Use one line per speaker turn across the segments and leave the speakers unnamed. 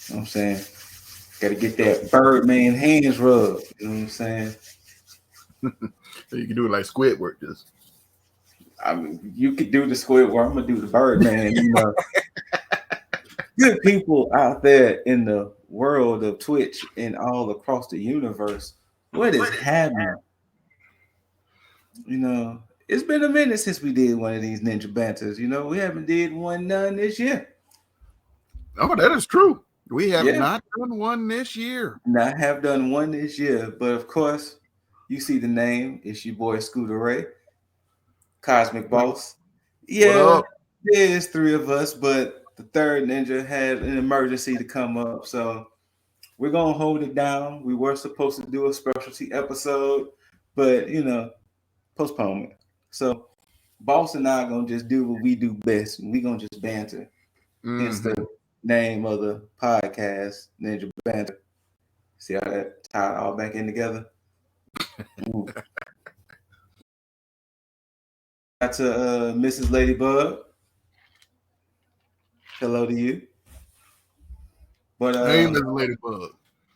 You know what I'm saying? Got to get that Birdman hands rubbed. You know what I'm saying?
You can do it like Squidward, just.
I mean, you could do the Squidward. I'm gonna do the Birdman. You know, good people out there in the world of Twitch and all across the universe. What is happening? You know, it's been a minute since we did one of these ninja banters. You know, we haven't did one none this year.
Oh, that is true. We have
Yeah,
not done one this year.
not have done one this year, but of course, you see the name. It's your boy Scooter Ray, Cosmic Boss.
What
Yeah,
up?
there's three of us, but the third ninja had an emergency to come up, so we're gonna hold it down. We were supposed to do a specialty episode, but you know, postponement. So Boss and I are gonna just do what we do best. We gonna just banter. Hence the name of the podcast, Ninja Banter. See how that tied all back in together? Ooh. Got to Mrs. Ladybug. Hello to you. But
Hey, Miss Ladybug.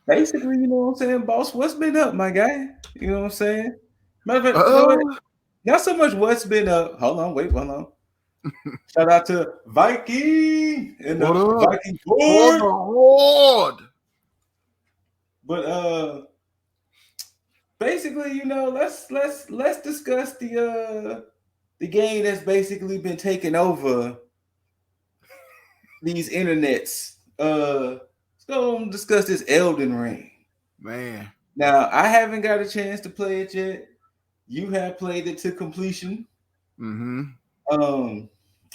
basically, you know what I'm saying, Boss, what's been up, my guy? You know what I'm saying? Matter of fact, you know
Uh,
what? Not so much what's been up. Hold on, wait, hold on. Shout out to Viking and
what
the
up?
Viking
For
board.
the Lord.
But basically, you know, let's discuss the game that's basically been taking over these internets. Let's go and discuss this Elden Ring.
Man.
Now, I haven't got a chance to play it yet. You have played it to completion.
Mm-hmm.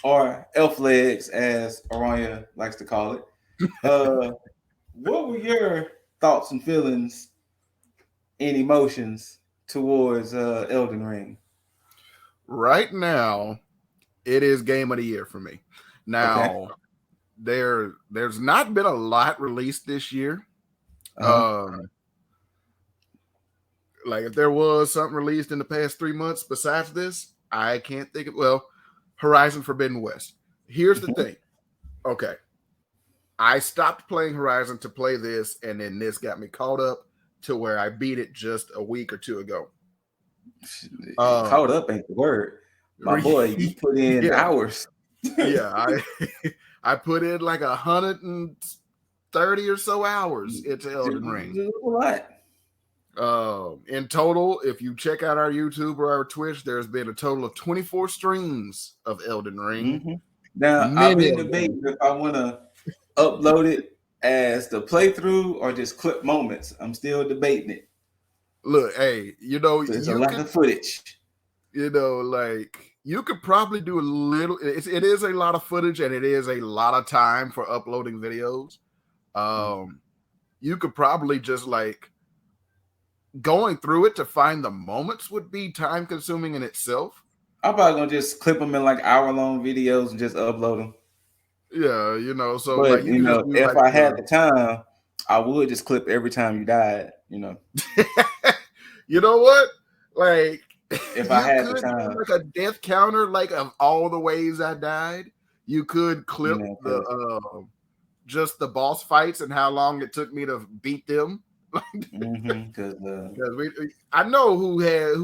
Or elf legs, as Aranya likes to call it. What were your thoughts and feelings and emotions towards Elden Ring?
Right now, it is game of the year for me.
Okay.
Now, there's not been a lot released this year.
Uh-huh.
Like if there was something released in the past 3 months besides this, I can't think of. Well, Horizon Forbidden West. Here's the thing. Okay, I stopped playing Horizon to play this, and then this got me caught up to where I beat it just a week or two ago.
Caught up ain't the word. My boy, you put in
yeah,
hours.
yeah. I put in like 130 or so hours into Elden Ring.
A lot.
In total, if you check out our YouTube or our Twitch, there's been a total of 24 streams of Elden Ring.
Mm-hmm. Now, I've
Many
been
of them.
debating if I want to upload it as the playthrough or just clip moments. I'm still debating it.
Look, hey, you know,
There's a lot of footage.
You know, like you could probably do a little. It is a lot of footage, and it is a lot of time for uploading videos. You could probably just like going through it to find the moments would be time consuming in itself.
I'm probably gonna just clip them in like hour-long videos and just upload them.
Yeah, you know, so
But
like you
you
could just
know,
do
if
like
I had the time, I would just clip every time you died. You know,
you know what? Like
if I had the
could
time,
do like a death counter, like of all the ways I died. You could clip
you know,
the just the boss fights and how long it took me to beat them.
because
I know who has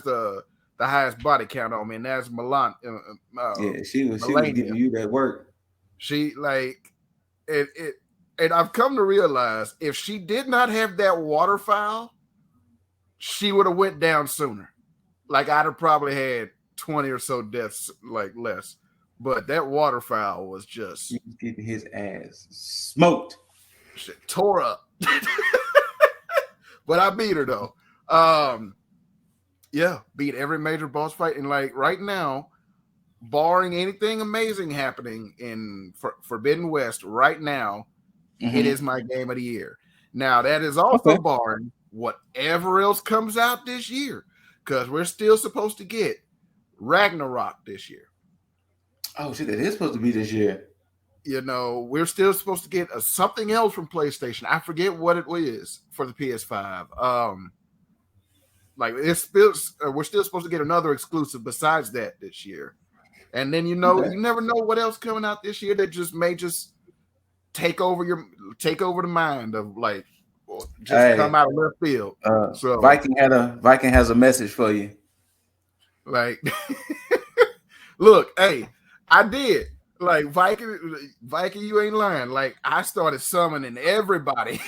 the highest body count on me, and that's Milan.
yeah, she was
Melania.
giving you that work.
She like it, and I've come to realize if she did not have that water foul, she would have went down sooner. Like I'd have probably had 20 or so deaths, like less. But that water foul was just
He was getting his ass smoked.
shit, tore up. But I beat her though. Yeah, beat every major boss fight, and like right now, barring anything amazing happening in Forbidden West, right now, it is my game of the year. Now that is also barring whatever else comes out this year, because we're still supposed to get Ragnarok this year.
Oh shit, it is supposed to be this year.
You know, we're still supposed to get something else from PlayStation. I forget what it is for the PS5. Like it's still, we're still supposed to get another exclusive besides that this year. And then you know, you never know what else coming out this year that just may just take over the mind of like just come
Hey,
out of left field. So
Viking has a message for you.
like, look, hey, I did. Like Viking, you ain't lying. Like I started summoning everybody,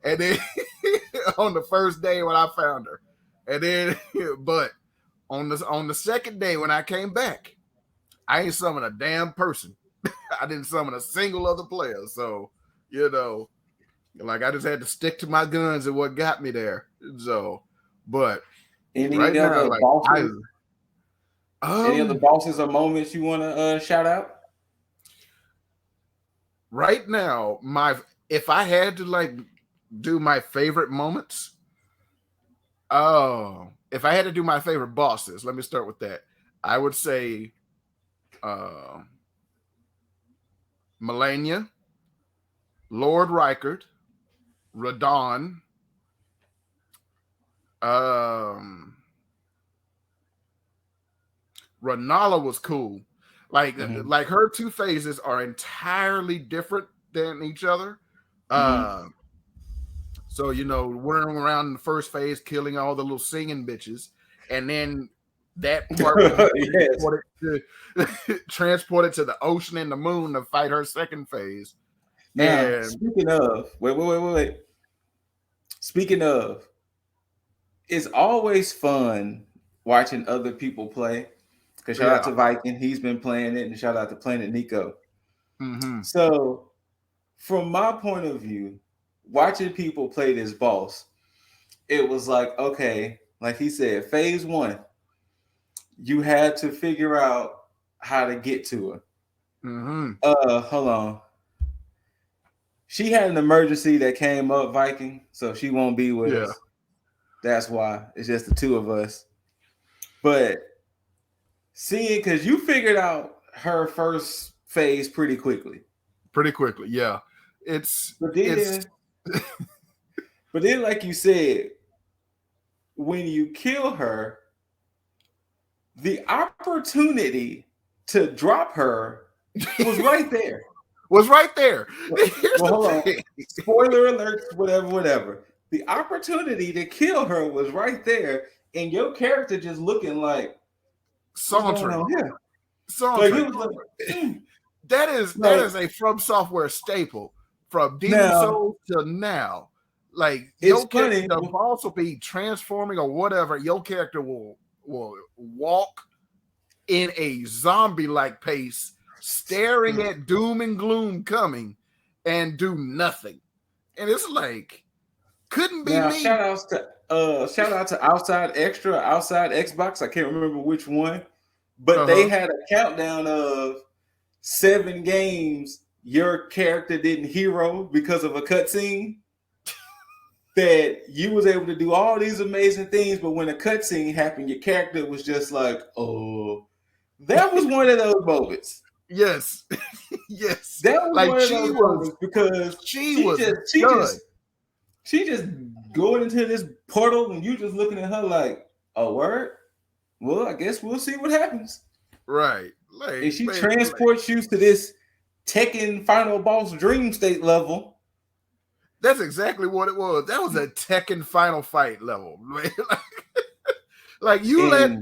and then on the first day when I found her, and then but on the second day when I came back, I ain't summoned a damn person. I didn't summon a single other player. So like I just had to stick to my guns and what got me there. So, but
Any
right now,
other
like
bosses? Any other bosses or moments you want to shout out?
Right now, if I had to like do my favorite moments, if I had to do my favorite bosses, let me start with that. I would say Melania, Lord Reichard, Radon, Renala was cool. Like her two phases are entirely different than each other. So running around in the first phase, killing all the little singing bitches, and then that part will be transported to the ocean and the moon to fight her second phase.
Now, speaking of, wait. Speaking of, it's always fun watching other people play. Because shout out to Viking, he's been playing it, and shout out to Planet Nico. So, from my point of view, watching people play this boss, it was like, okay, like he said, phase 1, you had to figure out how to get to her. Hold on. She had an emergency that came up, Viking, so she won't be with us. That's why. It's just the two of us. But seeing, because you figured out her first phase pretty quickly.
Yeah.
But then, like you said, when you kill her, the opportunity to drop her was right there.
Well,
hold on. Spoiler alert, whatever. The opportunity to kill her was right there, and your character just looking like
sauntering.
Like, it was like,
that is a From Software staple from Demon Souls to now. Like your character, the boss will be transforming or whatever. Your character will walk in a zombie-like pace, staring at doom and gloom coming, and do nothing. And it's like, couldn't be me.
Shout out to Outside Xbox. I can't remember which one, but they had a countdown of 7 games your character didn't hero because of a cutscene. That you was able to do all these amazing things, but when a cutscene happened, your character was just like, oh. That was one of those moments.
Yes.
That was like one of those moments because she just going into this portal and you just looking at her like, oh, word? Well, I guess we'll see what happens.
Right.
Like, and she transports you to this Tekken final boss dream state level.
That's exactly what it was. That was a Tekken final fight level. Like your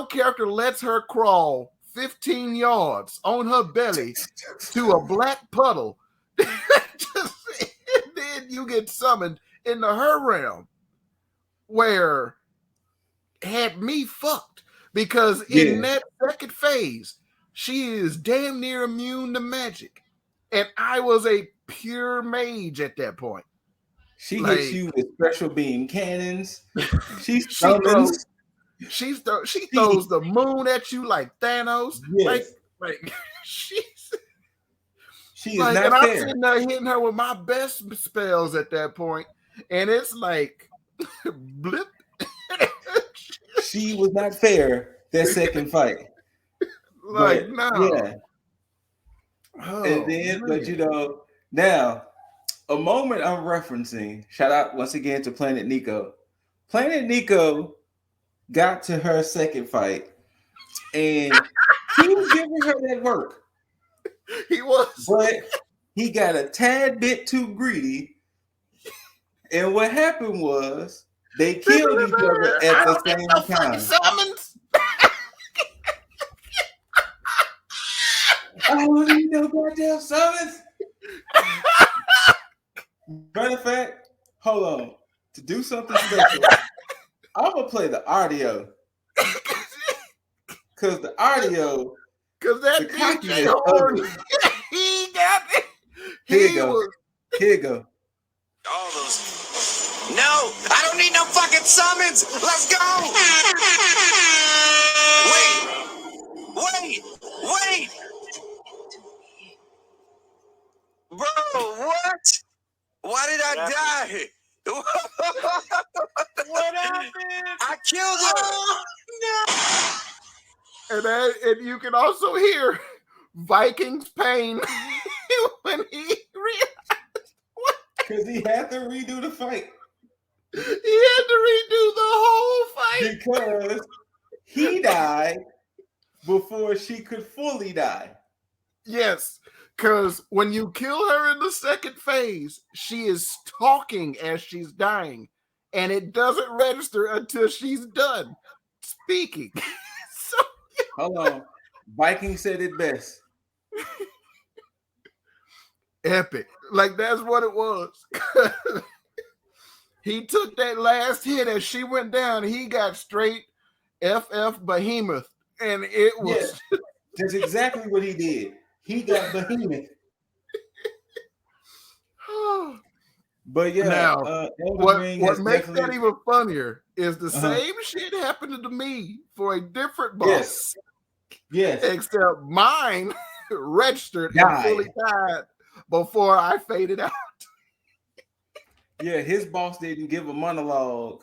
character lets her crawl 15 yards on her belly to a black puddle. And then you get summoned into her realm, where had me fucked, because in that second phase, she is damn near immune to magic. And I was a pure mage at that point.
She hits you with special beam cannons. She
throws the moon at you like Thanos.
Yes.
Like she
is not fair.
I'm sitting there hitting her with my best spells at that point, and it's like blip.
She was not fair that second fight.
Like, no.
Yeah. And then, but now, a moment I'm referencing, shout out once again to Planet Nico. Planet Nico got to her second fight, and he was giving her that work.
He was.
But he got a tad bit too greedy. And what happened was they killed each other at the same time.
Summons.
I don't need no goddamn summons. Matter of fact, hold on. To do something special, I'm gonna play the audio. Cause the audio,
cause that
the
DJ horn, he got it.
Here you go. Here you go.
All those. No, I don't need no fucking summons. Let's go. Wait. Bro, what? Why did I die? What happened? I killed him.
Oh, no. And you can also hear Viking's pain when he realized what?
Because he had to redo the fight.
He had to redo the whole fight.
Because he died before she could fully die.
Yes, because when you kill her in the second phase, she is talking as she's dying, and it doesn't register until she's done speaking. So,
hold on. Viking said it best.
Epic. Like, that's what it was. He took that last hit as she went down. He got straight FF Behemoth. And it was...
Yeah, that's exactly what he did. He got Behemoth. But yeah,
now, what makes that even funnier is the same shit happened to me for a different boss.
Yes.
Except mine registered and fully died before I faded out.
Yeah, his boss didn't give a monologue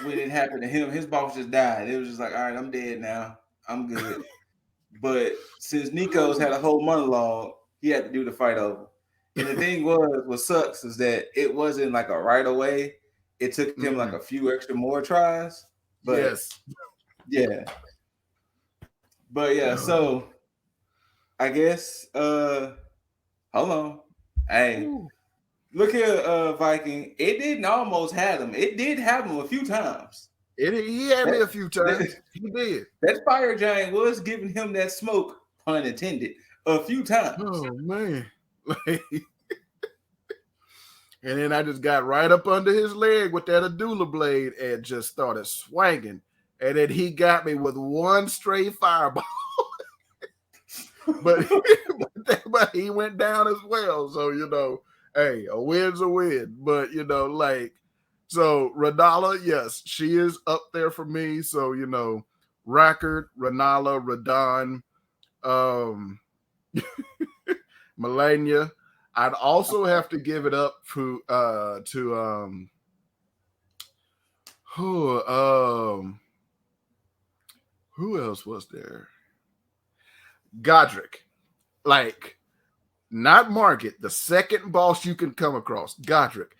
when it happened to him. His boss just died. It was just like, all right, I'm dead now. I'm good. But since Nico's had a whole monologue, he had to do the fight over. And the thing was, what sucks is that it wasn't like a right away. It took him like a few extra more tries. But
yes.
Yeah. But yeah, so I guess hold on. Hey, look here, Viking. It didn't almost have him. It did have him a few times.
He had me a few times. He did.
That fire giant was giving him that smoke, pun intended, a few times.
Oh man. And then I just got right up under his leg with that Adula blade and just started swinging. And then he got me with one stray fireball. but he went down as well. So, you know, hey, a win's a win. But, you know, like, so Renala, yes, she is up there for me. So, you know, Rackard, Renala, Radon, Melania. I'd also have to give it up to who else was there? Godric. Like, not Margit, the second boss you can come across. Godric.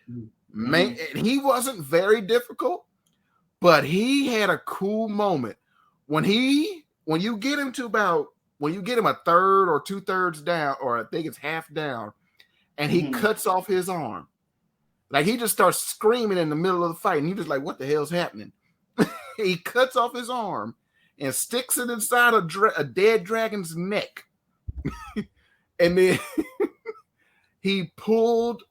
Man, he wasn't very difficult, but he had a cool moment. When you get him a third or 2/3 down, or I think it's half down, and he cuts off his arm. Like, he just starts screaming in the middle of the fight, and you're just like, what the hell's happening? He cuts off his arm and sticks it inside a dead dragon's neck. And then he pulled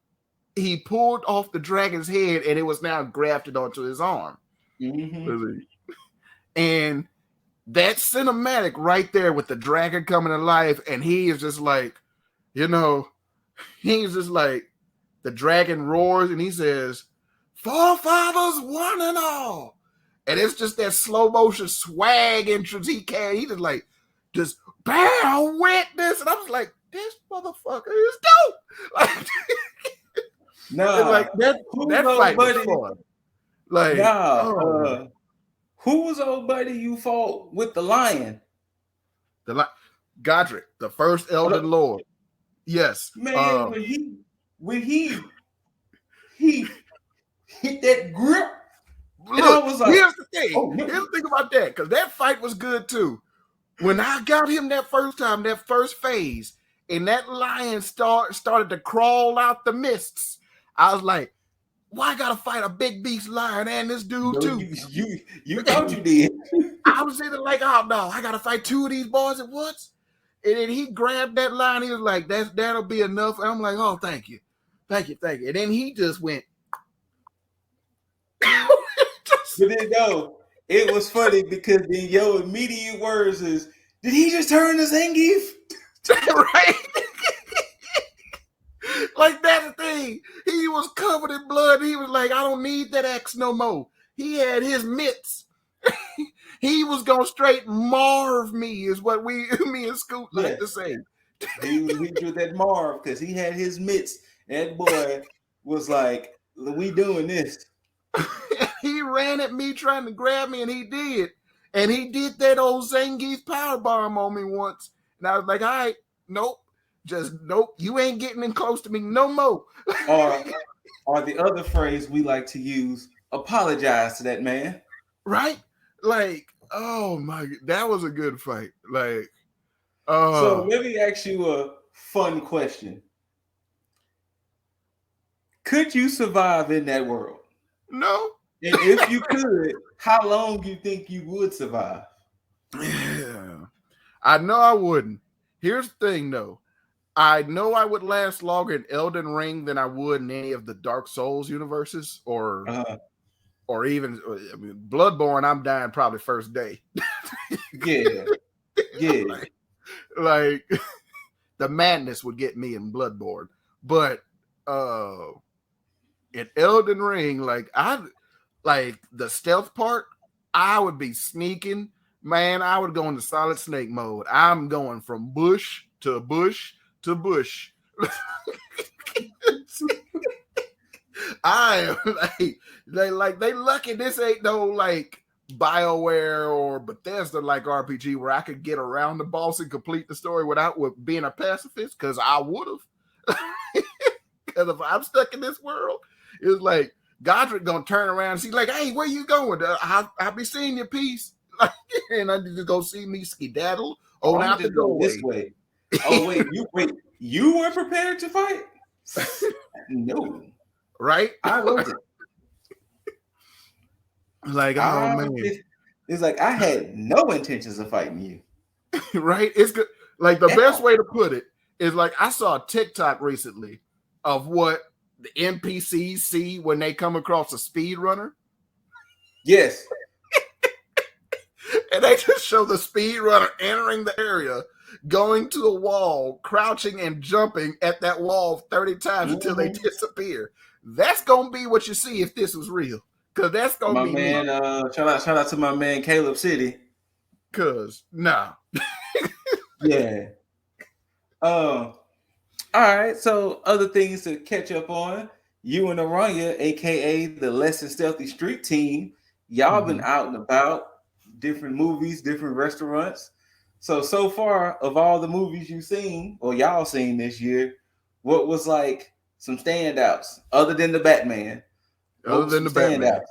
off the dragon's head, and it was now grafted onto his arm. And that cinematic right there with the dragon coming to life, and he is just like, you know, he's just like, the dragon roars and he says, "Forefathers, one and all." And it's just that slow motion swag entrance he can. He just like, just bear witness. And I was like, this motherfucker is dope. Like, like that fight was fun. Like,
who was old buddy you fought with the lion?
Godric, the first Elden Lord. Yes,
man. When he hit that grip.
Look, was like, here's the thing about that, because that fight was good too. When I got him that first time, that first phase, and that lion started to crawl out the mists. I was like, why I gotta fight a big beast lion and this dude too?
You thought you did.
I was sitting like, oh no, I gotta fight two of these boys at once. And then he grabbed that lion. He was like, that'll be enough. And I'm like, oh, thank you. And then he just went.
But then no, it was funny because then your immediate words is, did he just turn to Zangief?
Right? Like, that's the thing. He was covered in blood. He was like, I don't need that axe no more. He had his mitts. He was gonna straight Marv me, is what me and Scoot like to say.
He drew that Marv because he had his mitts. That boy was like, we doing this.
He ran at me trying to grab me, and he did. And he did that old Zangief power bomb on me once. And I was like, all right, nope. Just nope. You ain't getting in close to me no more.
Or the other phrase we like to use, apologize to that man.
Right? Like, oh my, that was a good fight. Like,
so let me ask you a fun question. Could you survive in that world?
No.
And if you could, how long do you think you would survive?
Yeah. I know I wouldn't. Here's the thing, though. I know I would last longer in Elden Ring than I would in any of the Dark Souls universes, or even Bloodborne. I'm dying probably first day.
Yeah.
like the madness would get me in Bloodborne, but in Elden Ring, like the stealth part, I would be sneaking. Man, I would go into Solid Snake mode. I'm going from bush to bush to bush. I am like they lucky this ain't no like BioWare or Bethesda like RPG where I could get around the boss and complete the story without being a pacifist, because I would have. Because if I'm stuck in this world, it's like Godric gonna turn around and see like, hey, where you going? I'll be seeing your piece. And I need to go see me skedaddle out the doorway.
This way. Oh wait, you were prepared to fight? No.
Right?
I wasn't.
Like, oh man.
It's like I had no intentions of fighting you.
Right? It's good. Like the best way to put it is like I saw a TikTok recently of what the NPCs see when they come across a speedrunner.
Yes.
And they just show the speedrunner entering the area, going to a wall, crouching and jumping at that wall 30 times until they disappear. That's gonna be what you see if this was real. Cause that's gonna be
man. Shout out to my man Caleb City.
Cause nah.
Yeah. All right. So other things to catch up on. You and Aranya, aka the Less Than Stealthy Street Team, y'all been out and about, different movies, different restaurants. So far, of all the movies you've seen or y'all seen this year, what was like some standouts other than the Batman?
Other than the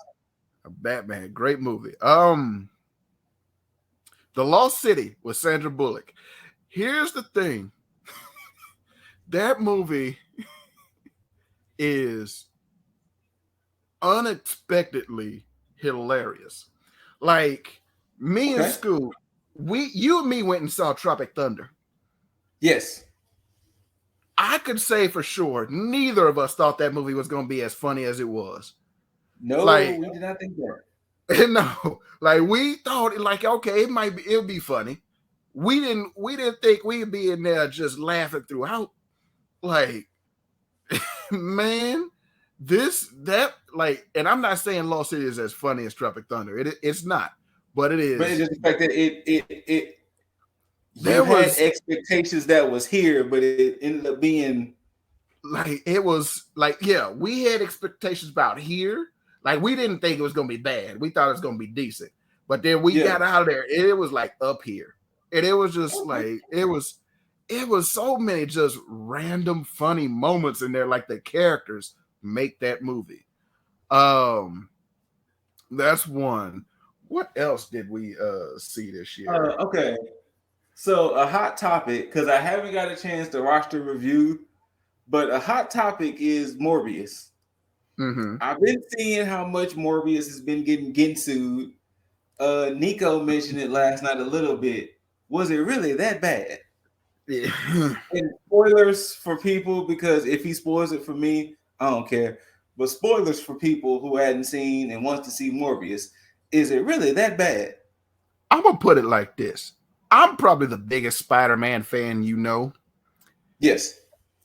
Batman, great movie. The Lost City with Sandra Bullock. Here's the thing. That movie is unexpectedly hilarious. Like me and Scoot, you and me went and saw Tropic Thunder.
Yes.
I could say for sure neither of us thought that movie was going to be as funny as it was.
No, we did not think that.
No, like we thought, like, okay, it'll be funny. We didn't think we'd be in there just laughing throughout. Like, man, and I'm not saying Lost City is as funny as Tropic Thunder. It's not, but it is.
But it's just the fact that there was expectations that was here, but it ended up being
like it was like, yeah, we had expectations about here. Like we didn't think it was gonna be bad. We thought it was gonna be decent. But then we got out of there, it was like up here. And it was just like it was so many just random funny moments in there. Like the characters make that movie. That's one. What else did we see this year?
Okay. So a hot topic, because I haven't got a chance to watch the review, but a hot topic is Morbius.
Mm-hmm.
I've been seeing how much Morbius has been getting ginsued. Nico mentioned it last night a little bit. Was it really that bad?
Yeah.
And spoilers for people, because if he spoils it for me, I don't care. But spoilers for people who hadn't seen and wants to see Morbius. Is it really that bad?
I'm gonna put it like this. I'm probably the biggest Spider-Man fan you know.
Yes.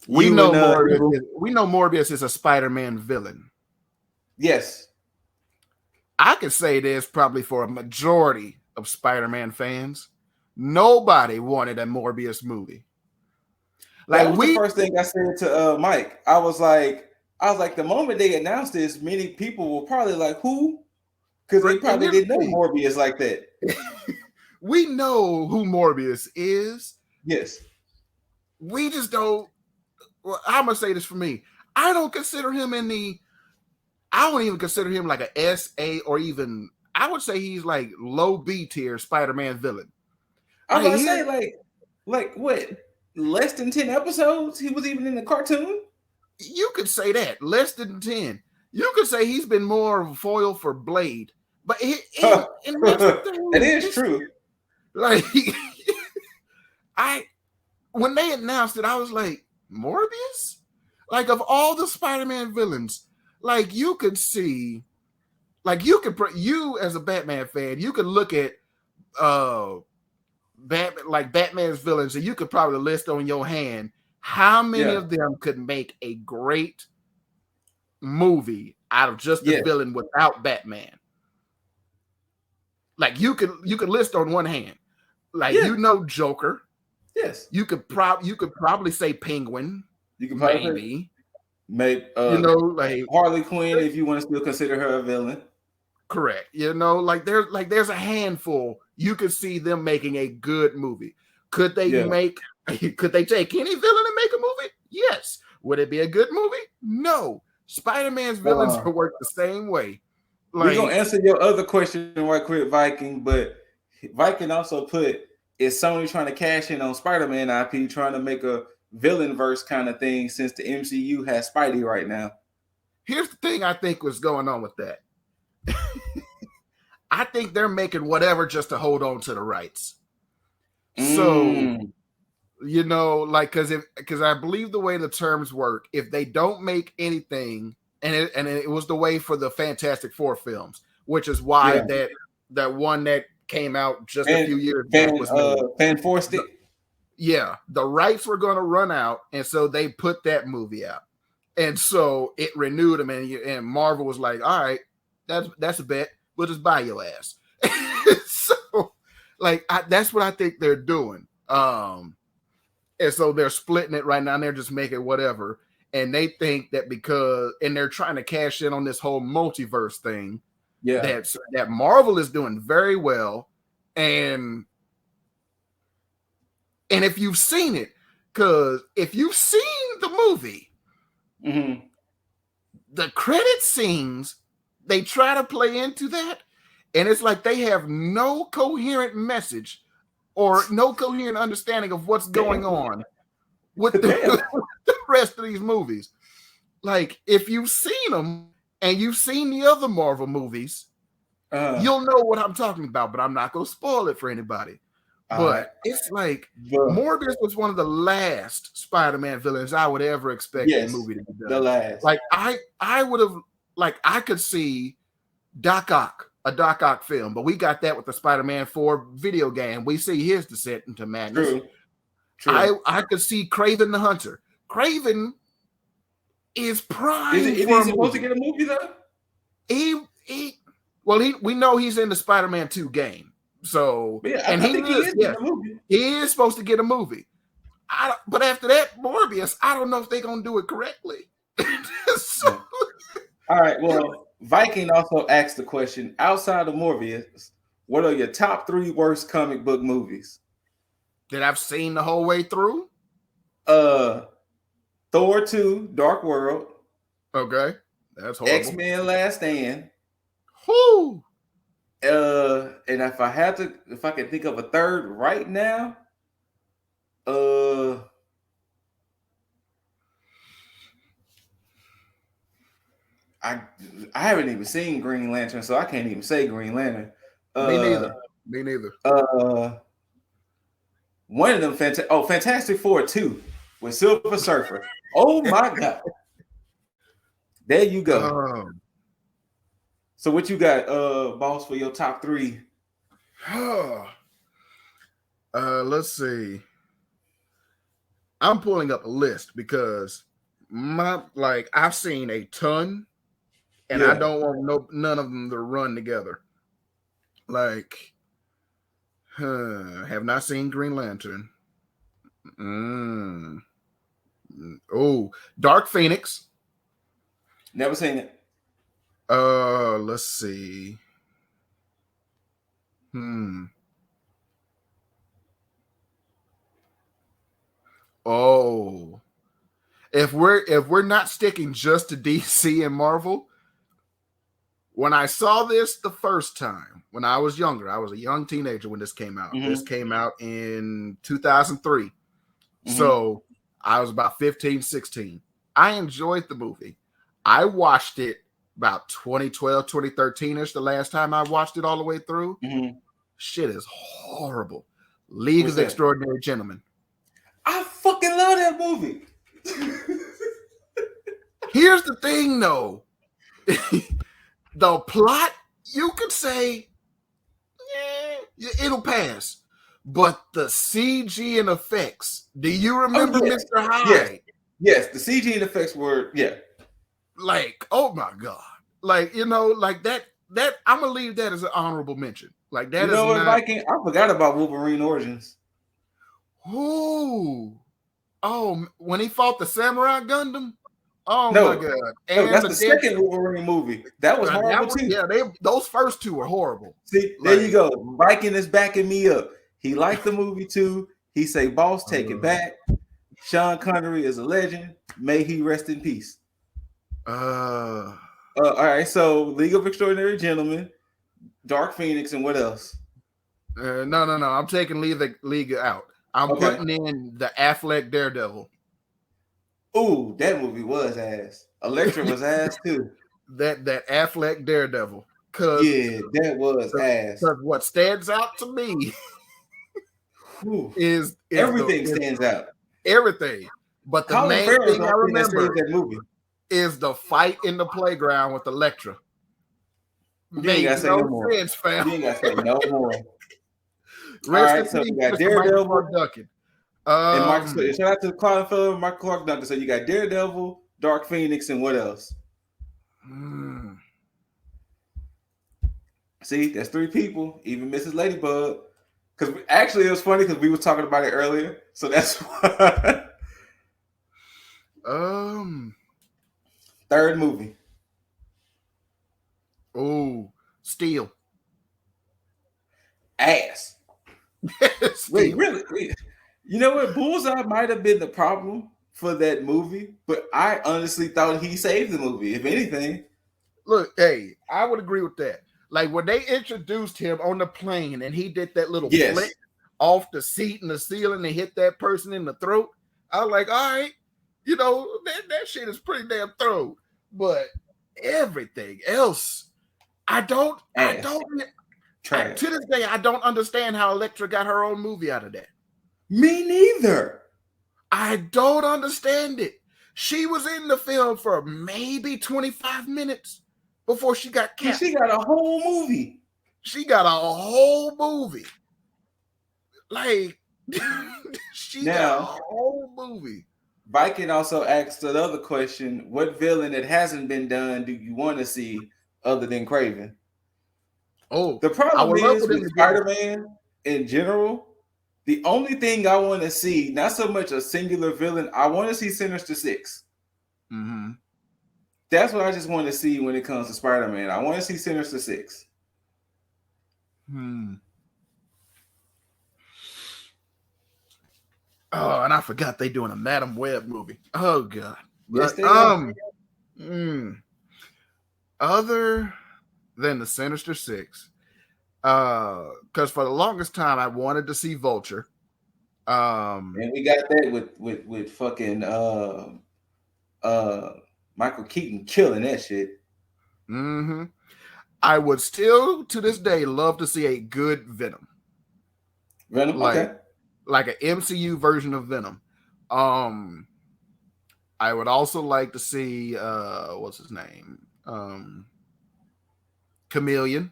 We
You
know
and
Morbius.
Hebrew.
We know Morbius is a Spider-Man villain.
Yes.
I could say this probably for a majority of Spider-Man fans. Nobody wanted a Morbius movie.
That
Like
was the first thing I said to Mike. I was like, the moment they announced this, many people were probably like, who? Because they
and
probably didn't know Morbius like that.
we know who Morbius is.
Yes.
We just don't. Well, I'm gonna say this for me. I don't consider him in the. I don't even consider him like a S, A, or even. I would say he's like low B tier Spider-Man villain.
I was
Like
about to say, like what? Less than 10 episodes? He was even in the cartoon?
you could say that less than 10. You could say he's been more of a foil for Blade, but and that's the thing.
That is true.
Like I when they announced it, I was like, Morbius? Like of all the Spider-Man villains, like you could see, like you as a Batman fan, you could look at Batman, like Batman's villains, and you could probably list on your hand how many of them could make a great movie out of just the villain without Batman. Like you could list on one hand, like Joker.
Yes.
You could probably say Penguin.
You could probably maybe
like
Harley Quinn, if you want to still consider her a villain.
Correct. There's a handful. You could see them making a good movie. Could they could they take any villain and make a movie? Yes. Would it be a good movie? No. Spider-Man's villains work the same way.
We're gonna answer your other question right quick, Viking, but Viking also put, is Sony trying to cash in on Spider-Man IP, trying to make a villain verse kind of thing since the MCU has Spidey right now?
Here's the thing I think was going on with that. I think they're making whatever just to hold on to the rights. So, because I believe the way the terms work, if they don't make anything, and it was the way for the Fantastic Four films, which is why that one that came out just a few years back was
Fan-forced it.
Yeah, the rights were going to run out, and so they put that movie out, and so it renewed them, and Marvel was like, "All right, that's a bet. We'll just buy your ass." So, that's what I think they're doing. And so they're splitting it right now, and they're just making whatever, and they think that and they're trying to cash in on this whole multiverse thing. Yeah, that Marvel is doing very well, and if you've seen it, because if you've seen the movie, the credit scenes, they try to play into that, and it's like they have no coherent message or no coherent understanding of what's going on with the rest of these movies. Like, if you've seen them and you've seen the other Marvel movies, you'll know what I'm talking about, but I'm not going to spoil it for anybody. But it's like Morbius was one of the last Spider-Man villains I would ever expect a movie to be done.
The last.
Like I would have, I could see a Doc Ock film, but we got that with the Spider-Man 4 video game. We see his descent into madness. True. I could see Kraven the Hunter. Kraven is prime.
Is he supposed to get a movie though?
We know he's in the Spider-Man 2 game. So, he is supposed to get a movie. But after that, Morbius, I don't know if they're gonna do it correctly.
All right. Well, Viking also asked the question: outside of Morbius, what are your top 3 worst comic book movies
that I've seen the whole way through?
Thor 2: Dark World.
Okay, that's horrible.
X-Men: Last Stand.
Whoo.
And if I can think of a third right now, I haven't even seen Green Lantern, so I can't even say Green Lantern.
Me neither. Me neither.
One of them, Fantastic Four 2 with Silver Surfer. Oh my God. There you go. So what you got, boss, for your top 3?
Let's see. I'm pulling up a list because I've seen a ton, and I don't want none of them to run together. Like, have not seen Green Lantern. Oh, Dark Phoenix.
Never seen it.
Let's see. Oh, if we're not sticking just to DC and Marvel, when I saw this the first time when I was younger, I was a young teenager when this came out. This came out in 2003. So I was about 15, 16. I enjoyed the movie. I watched it about 2012, 2013-ish, the last time I watched it all the way through. Shit is horrible. League of Extraordinary Gentlemen.
I fucking love that movie.
Here's the thing, though. The plot, you could say, it'll pass. But the CG and effects, do you remember Mr. Hyde?
Yes, the CG and effects were,
Like, oh my God. Like, like that, I'm going to leave that as an honorable mention. Like, that
Viking? I forgot about Wolverine Origins.
Ooh. Oh, when he fought the Samurai Gundam? Oh
no,
my God.
And that's the second Wolverine movie. That was horrible too.
Yeah, those first two were horrible.
See, there you go. Viking is backing me up. He liked the movie too. He say, boss, take it back. Sean Connery is a legend. May he rest in peace. All right, so League of Extraordinary Gentlemen, Dark Phoenix, and what else?
No. I'm taking League out. I'm putting in the Affleck Daredevil.
Ooh, that movie was ass. Elektra was ass too.
That Affleck Daredevil.
That was ass.
Because what stands out to me is
everything stands out.
Everything. But the main thing I remember
that movie
is the fight in the playground with Elektra.
You ain't gotta say no more.
Sense, fam.
You ain't gotta say no more.
All right, so you got Daredevil, Duncan.
And shout out to Clark Feller, Michael Clark Duncan. So you got Daredevil, Dark Phoenix, and what else? See, that's 3 people, even Mrs. Ladybug. Because actually, it was funny because we were talking about it earlier. So that's why. Third movie.
Oh, Steel.
Ass. Wait, really? Wait. You know what? Bullseye might have been the problem for that movie, but I honestly thought he saved the movie, if anything.
Look, hey, I would agree with that. Like when they introduced him on the plane and he did that little flick off the seat and the ceiling and hit that person in the throat, I was like, all right, that shit is pretty damn throat. But everything else, I don't to this day, I don't understand how Elektra got her own movie out of that.
Me neither.
I don't understand it. She was in the film for maybe 25 minutes before she got cast.
She got a whole movie.
Like, she got a whole movie.
Viking also asked another question. What villain that hasn't been done do you want to see other than Kraven?
Oh,
the problem is with Spider-Man in general, the only thing I want to see, not so much a singular villain, I want to see Sinister Six. That's what I just want to see when it comes to Spider-Man. I want to see Sinister Six.
Oh, and I forgot they doing a Madam Web movie. Oh God.
Yes,
they other than the Sinister Six, because for the longest time I wanted to see Vulture.
And we got that with fucking Michael Keaton killing that shit.
Mm-hmm. I would still to this day love to see a good Venom.
Venom, okay.
Like an MCU version of Venom. I would also like to see what's his name? Chameleon.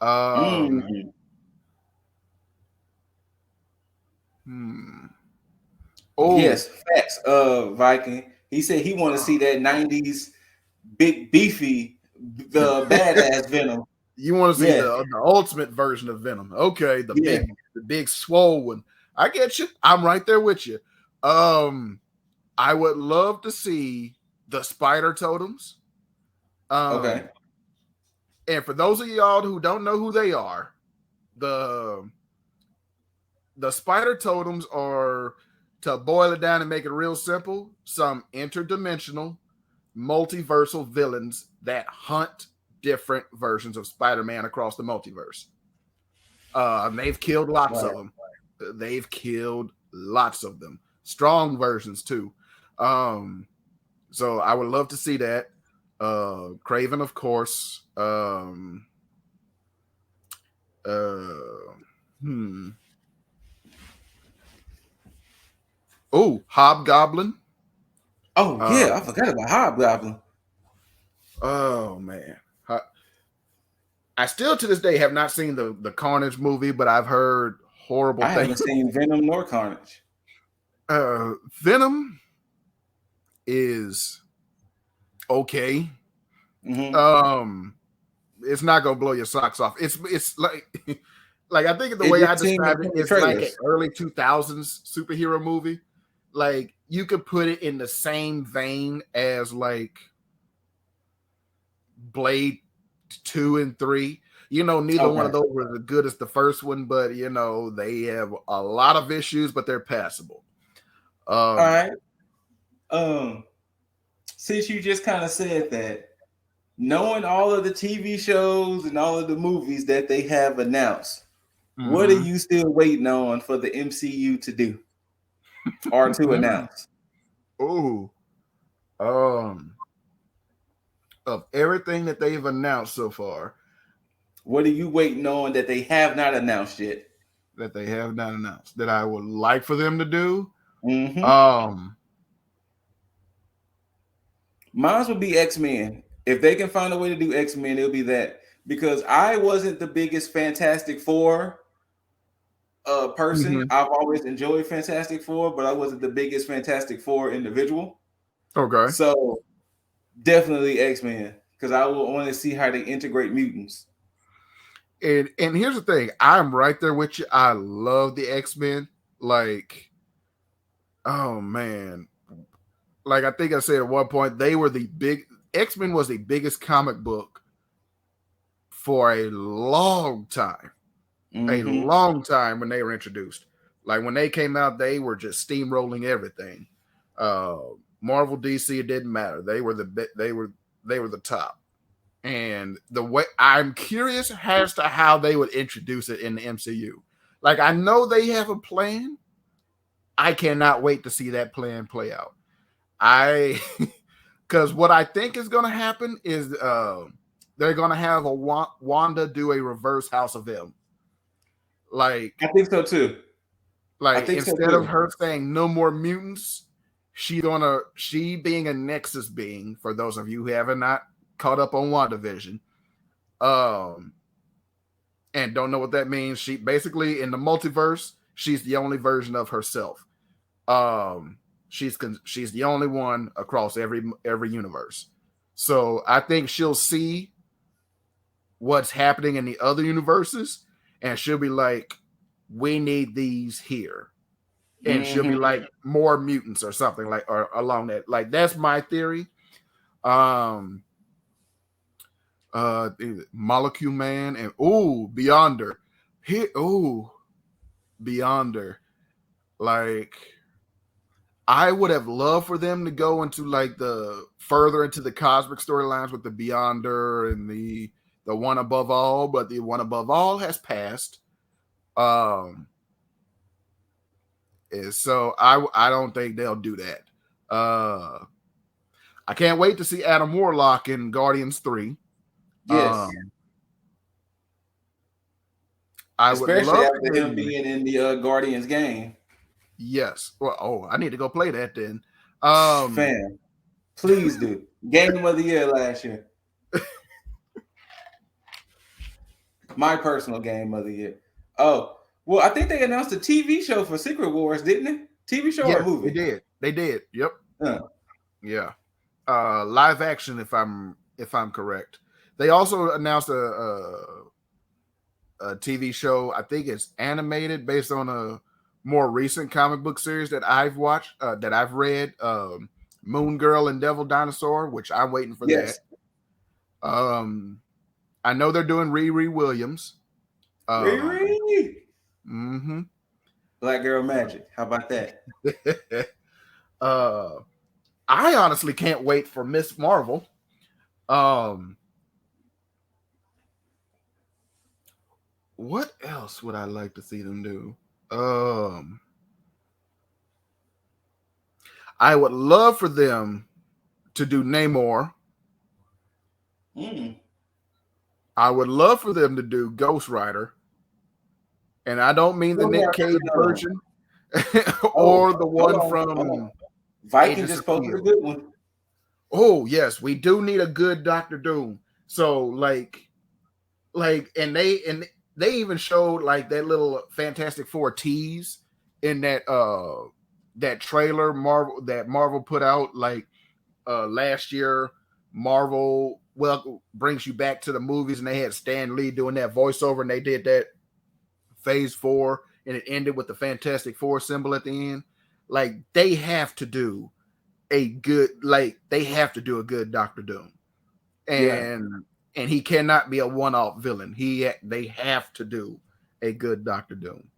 Mm.
Oh,
Yes, facts. Viking. He said he want to see that '90s big beefy, the badass Venom.
you want to see
Yeah,
the ultimate version of Venom? Okay, the
yeah.
big swole one. I get you. I'm right there with you. I would love to see the spider totems.
Okay.
And for those of y'all who don't know who they are, the spider totems are, to boil it down and make it real simple, some interdimensional, multiversal villains that hunt different versions of Spider-Man across the multiverse. They've killed lots of them. They've killed lots of them. Strong versions too. So I would love to see that. Craven, of course. Oh, Hobgoblin.
Oh yeah, I forgot about Hobgoblin.
Oh man, I still to this day have not seen the Carnage movie, but I've heard horrible
I
things.
haven't seen Venom nor Carnage.
Venom is okay.
Mm-hmm.
It's not gonna blow your socks off. It's like like I think the
It
way I
did seem
described it,
in the
it's like an
trailers.
early 2000s superhero movie. Like you could put it in the same vein as like Blade 2 and 3. You know, neither one of those were as good as the first one, but you know, they have a lot of issues, but they're passable.
All right. Since you just kind of said that, knowing all of the TV shows and all of the movies that they have announced, what are you still waiting on for the MCU to do or to announce?
Oh, of everything that they've announced so far,
what are you waiting on that they have not announced yet?
That they have not announced that I would like for them to do.
Mm-hmm. Mine would be X-Men. If they can find a way to do X-Men, it'll be that. Because I wasn't the biggest Fantastic Four person. I've always enjoyed Fantastic Four, but I wasn't the biggest Fantastic Four individual.
Okay.
So definitely X-Men, because I will want to see how they integrate mutants.
And here's the thing, I'm right there with you. I love the X-Men. Like, oh man. Like I think I said at one point, X-Men was the biggest comic book for a long time. A long time when they were introduced. Like when they came out, they were just steamrolling everything. Marvel, DC, it didn't matter. They were the top. And the way I'm curious as to how they would introduce it in the MCU. Like I know they have a plan. I cannot wait to see that plan play out. Because what I think is going to happen is they're going to have a Wanda do a reverse House of M. Like
I think so too.
Like instead of her saying no more mutants, she being a Nexus being, for those of you who haven't not caught up on WandaVision, and don't know what that means. She basically in the multiverse, she's the only version of herself. She's the only one across every universe. So I think she'll see what's happening in the other universes, and she'll be like, we need these here. And she'll be like more mutants or something like or along that. Like that's my theory. Molecule Man and Beyonder. Beyonder. Like I would have loved for them to go into like the further into the cosmic storylines with the Beyonder and the One Above All, but the One Above All has passed. So I don't think they'll do that. I can't wait to see Adam Warlock in Guardians 3.
Yes.
I
Especially
would love
after him being in the Guardians game.
Yes. Well, I need to go play that then.
Fam, please do. Game of the year last year. My personal game of the year. Oh, well, I think they announced a TV show for Secret Wars, didn't they? TV show or movie?
They did. Yep. Yeah. Live action, if I'm correct. They also announced a TV show. I think it's animated based on a more recent comic book series that I've watched, that I've read, Moon Girl and Devil Dinosaur, which I'm waiting for that. I know they're doing Riri Williams.
Riri.
Mm-hmm.
Black Girl Magic. How about that?
I honestly can't wait for Miss Marvel. What else would I like to see them do? I would love for them to do Namor. I would love for them to do Ghost Rider. And I don't mean the Nick Cage version or the one from
Viking just posted a good one.
Oh, yes, we do need a good Doctor Doom. So like and they even showed like that little Fantastic Four tease in that that trailer Marvel put out like last year. Marvel brings you back to the movies, and they had Stan Lee doing that voiceover, and they did that Phase 4, and it ended with the Fantastic Four symbol at the end. Like they have to do a good Doctor Doom, and he cannot be a one-off villain. They have to do a good Doctor Doom.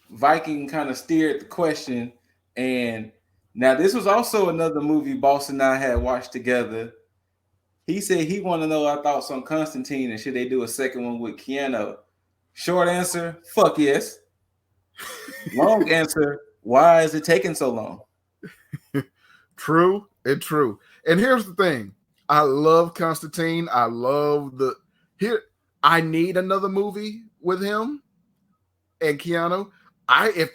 Viking kind of steered the question, and now this was also another movie Boss and I had watched together. He said he wanted to know our thoughts on Constantine and should they do a second one with Keanu. Short answer, fuck yes. Long answer, why is it taking so long?
True. And here's the thing. I love Constantine. I need another movie with him and Keanu. If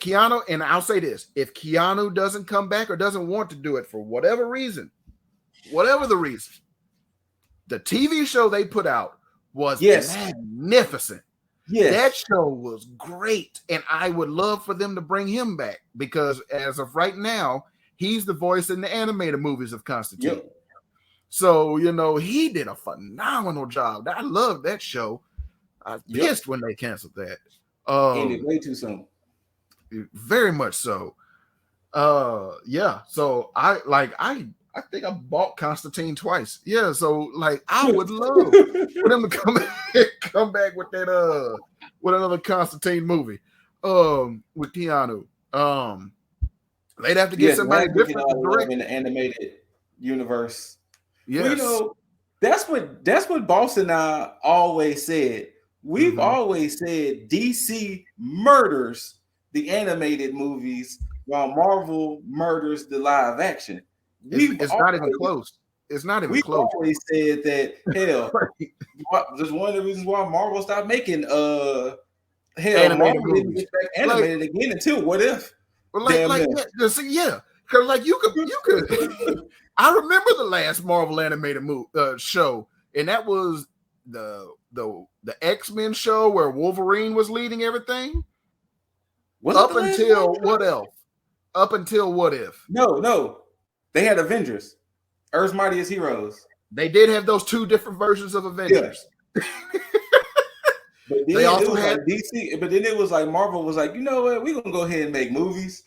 Keanu, and I'll say this, if Keanu doesn't come back or doesn't want to do it for whatever the reason, the TV show they put out was magnificent. Yes. That show was great. And I would love for them to bring him back because as of right now, he's the voice in the animated movies of Constantine. Yep. So, he did a phenomenal job. I love that show. I was pissed when they canceled that.
Ended way too soon.
Very much so. Yeah. So I think I bought Constantine twice. Yeah. So I would love for them to come back with that with another Constantine movie. With Keanu. They'd have to get somebody different to direct
in the animated universe.
Yes.
Well, that's what Boss and I always said. We've always said DC murders the animated movies while Marvel murders the live action.
It's not even close. It's not even close.
We always said that, hell, just one of the reasons why Marvel stopped making animated Marvel didn't get back animated again until What If?
Because you could. I remember the last Marvel animated show, and that was the X-Men show where Wolverine was leading everything. Up until What If? No. They had Avengers, Earth's Mightiest Heroes. They did have those two different versions of Avengers.
Yeah. But then they also had DC, but then it was like Marvel was like, you know what, we're gonna go ahead and make movies.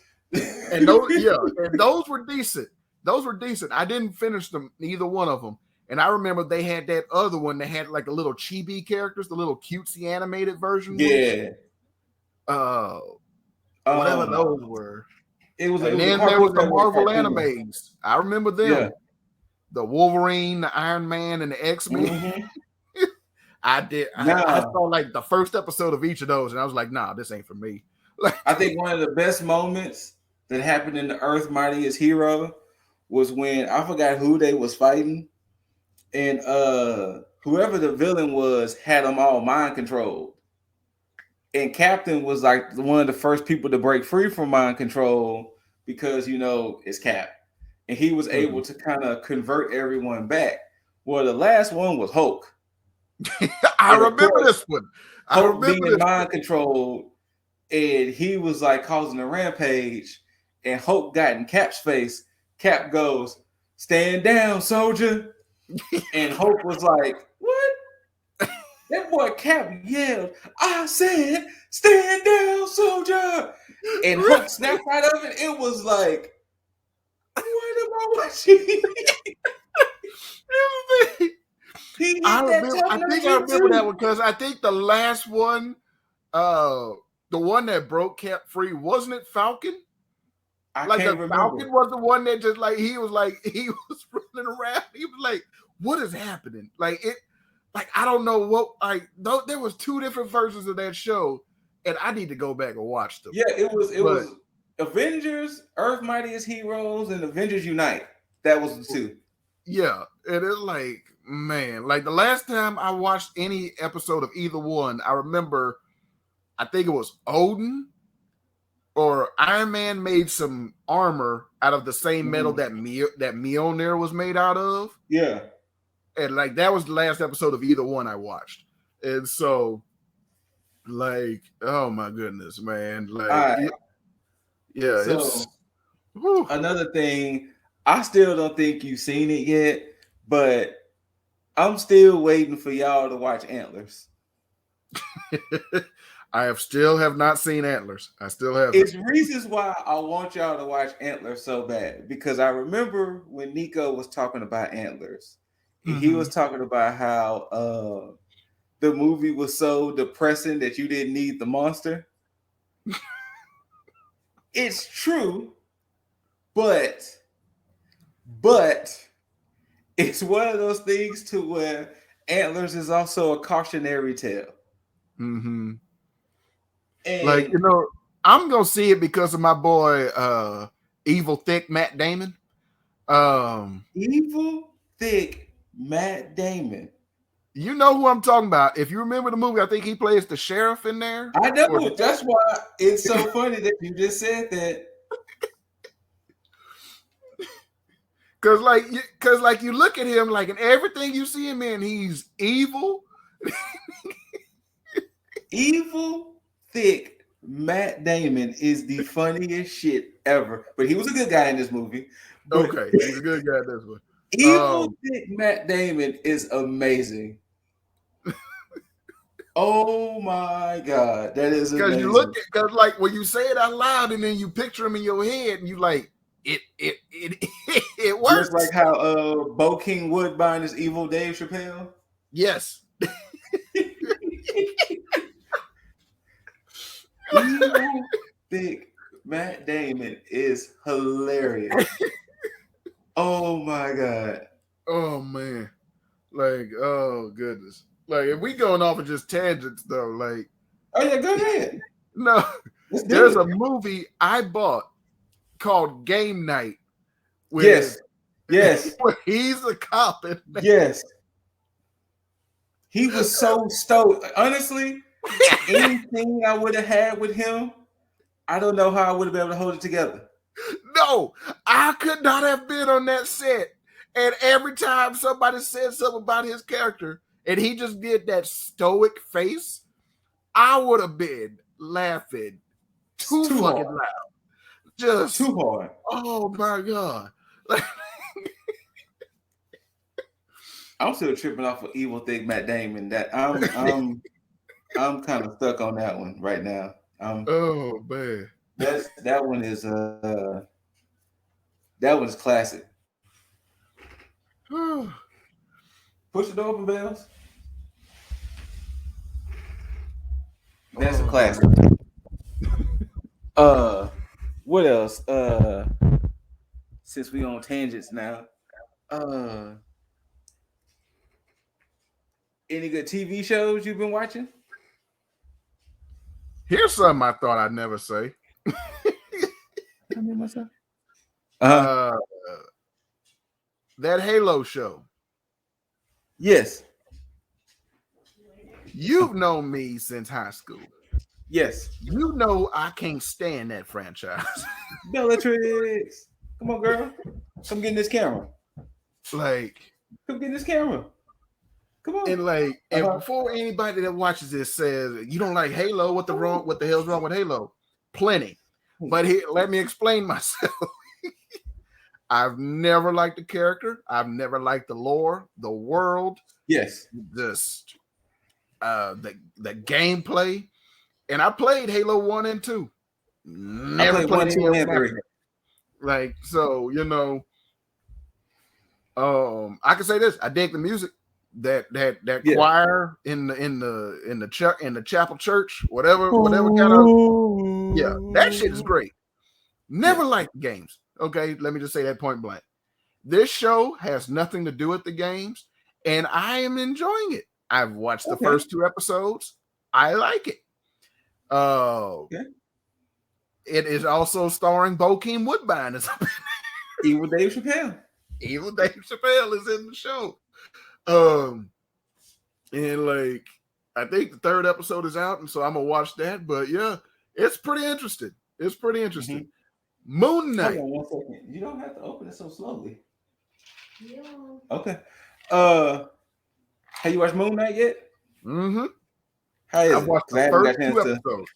And those were decent. I didn't finish them, neither one of them. And I remember they had that other one that had like the little chibi characters, the little cutesy animated version.
Yeah.
Whatever those were.
There was the
Marvel animes. I remember them. Yeah. The Wolverine, the Iron Man, and the X-Men. I did. I saw like the first episode of each of those, and I was like, nah, this ain't for me.
I think one of the best moments that happened in the Earth Mightiest Hero was when I forgot who they was fighting, and whoever the villain was had them all mind controlled. And Captain was like one of the first people to break free from mind control because it's Cap, and he was able to kind of convert everyone back. Well, the last one was Hulk.
I remember this one.
Hulk being mind controlled, and he was like causing a rampage, and Hulk got in Cap's face. Cap goes, "Stand down, soldier," and Hulk was like, "What?" That boy Cap yelled, "I said, stand down, soldier!" And Hulk snapped out of it. It was like, what am I watching?
I think I remember that one because I think the last one, the one that broke Cap free, wasn't it Falcon? Falcon was the one that just he was running around. He was like, "What is happening?" I don't know what. There was two different versions of that show, and I need to go back and watch them.
Yeah, it was Avengers, Earth Mightiest Heroes, and Avengers Unite. That was the two.
Yeah, and it's like, man, the last time I watched any episode of either one, I remember, I think it was Odin or Iron Man made some armor out of the same metal that Mjolnir was made out of.
Yeah.
And that was the last episode of either one I watched. And so, oh my goodness, man. It's
another thing. I still don't think you've seen it yet, but I'm still waiting for y'all to watch Antlers.
I still have not seen Antlers. I still have.
It's reasons why I want y'all to watch Antlers so bad, because I remember when Nico was talking about Antlers. He was talking about how the movie was so depressing that you didn't need the monster. It's true, but it's one of those things to where Antlers is also a cautionary tale.
Mm-hmm. And, I'm gonna see it because of my boy Evil Thick Matt Damon.
Evil Thick Matt Damon.
You know who I'm talking about. If you remember the movie, I think he plays the sheriff in there.
I know. That's why it's so funny that you just said that.
Cause you look at him and everything you see him in, he's evil.
Evil Thick Matt Damon is the funniest shit ever. But he was a good guy in this movie.
Okay, he's a good guy in this one.
Evil Thick Matt Damon is amazing. Oh my God, that is amazing.
Because you look at, because when you say it out loud and then you picture him in your head and you it works.
Just like how Bo King Woodbine is evil Dave Chappelle.
Yes.
Evil Thick Matt Damon is hilarious. Oh my God.
Oh man. Oh goodness. If we going off of just tangents though,
oh yeah, go ahead.
No, there's a movie I bought called Game Night.
Yes.
Where he's a cop.
Yes. He was so stoked. Honestly, anything I would have had with him, I don't know how I would have been able to hold it together.
No, I could not have been on that set. And every time somebody said something about his character and he just did that stoic face, I would have been laughing too fucking loud. Just
too hard.
Oh my God.
I'm still tripping off of Evil Thick Matt Damon. That I'm kind of stuck on that one right now.
Oh man.
That one is classic. Push the door open, Bells. That's a classic. What else? Since we on tangents now, Any good TV shows you've been watching?
Here's something I thought I'd never say.
I mean myself.
That Halo show.
Yes.
You've known me since high school.
Yes.
You know I can't stand that franchise.
Bellatrix. Come on, girl. Come get in this camera.
Like,
come get in this camera. Come on.
And like, and before anybody that watches this says you don't like Halo, what the hell's wrong with Halo? Plenty. But here, let me explain myself. I've never liked the character. I've never liked the lore, the world.
Yes.
Just the gameplay. And I played Halo 1 and 2. Never played 1, 2, and 3. Like, so, you know, I can say this. I dig the music. That yeah. Choir in the chapel church, whatever kind of, yeah, that shit is great. Never liked the games. Okay, let me just say that point blank. This show has nothing to do with the games, and I am enjoying it. I've watched the first 2 episodes. I like it. It is also starring Bokeem Woodbine.
Evil Dave Chappelle.
Evil Dave Chappelle is in the show. And like, I think the 3rd episode is out, and so I'm gonna watch that. But yeah, it's pretty interesting. It's pretty interesting. Mm-hmm. Moon Knight.
Hold on 1 second. You don't have to open it so slowly. Yeah. Okay. Have you watched Moon Knight yet?
Mm-hmm.
How is
I've watched the first 2 episodes.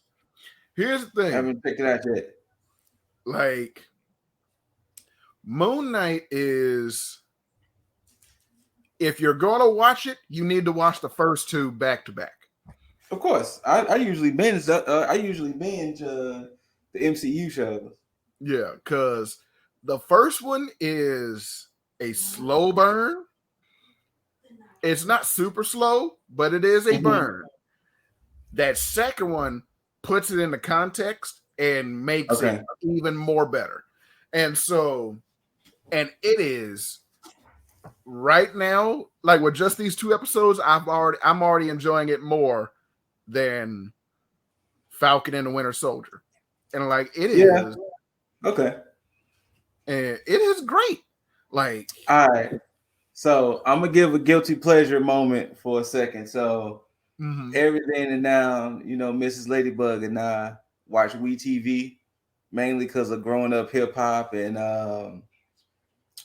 Here's the thing.
I haven't picked it out yet.
Like, Moon Knight is, if you're gonna watch it, you need to watch the first 2 back to back.
Of course, I usually binge. The MCU shows.
Yeah, because the first one is a slow burn. It's not super slow, but it is a burn. That second one puts it into context and makes it even more better. And so, and it is right now, like with just these 2 episodes, I'm already enjoying it more than Falcon and the Winter Soldier. And like it is
okay.
And it is great. Like,
all right. So I'm gonna give a guilty pleasure moment for a second. So everything and now, you know, Mrs. Ladybug and I watch WeTV mainly because of growing up hip hop and